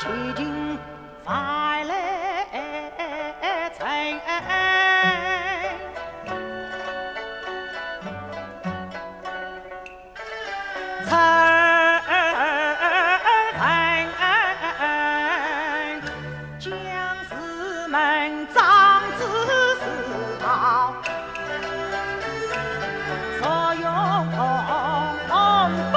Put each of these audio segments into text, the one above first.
齐尽快来成。将士们长知识道，所用本。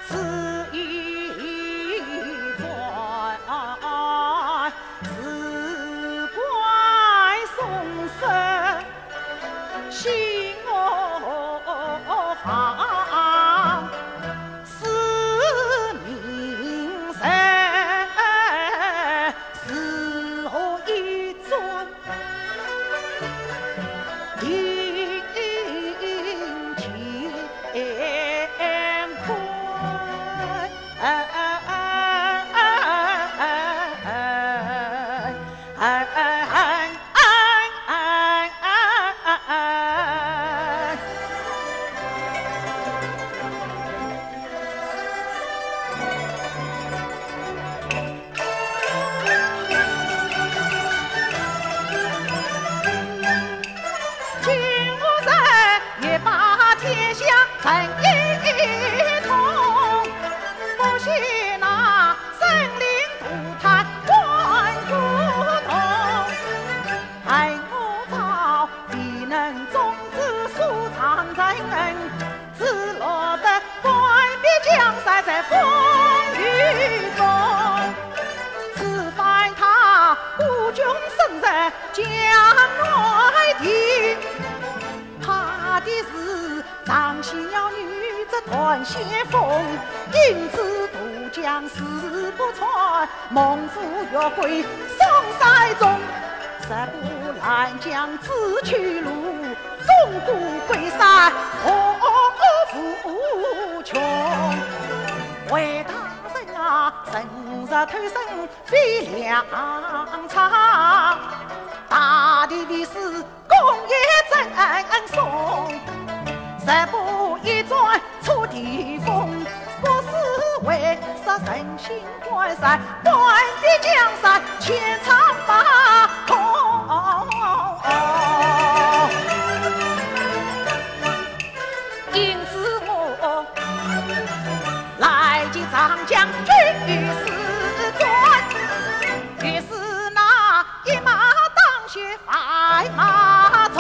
此一传，是怪宋生心我放，是名神，是何一尊？定乾坤。成一统，不惜那生灵涂炭万古痛。害我朝必能终止苏长人，只落得怪别江山在风雨中。此番他孤军深入江外地，怕的是张小女这团邪风，因此渡江势不传，猛虎越归宋塞中。实不拦江自去路，纵孤归山何复穷？为大人啊，神日偷生非良常，大地的是功业真颂。实不一转出地风，不是为杀神心怪山，断的江山千场八空。因此我来及长江军师尊，于是那一马当先快马从，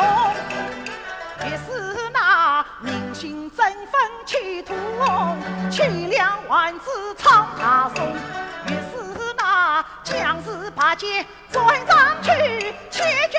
于是那民心振奋气屠龙，气量万字唱大颂。于是那将士把剑转上去，切决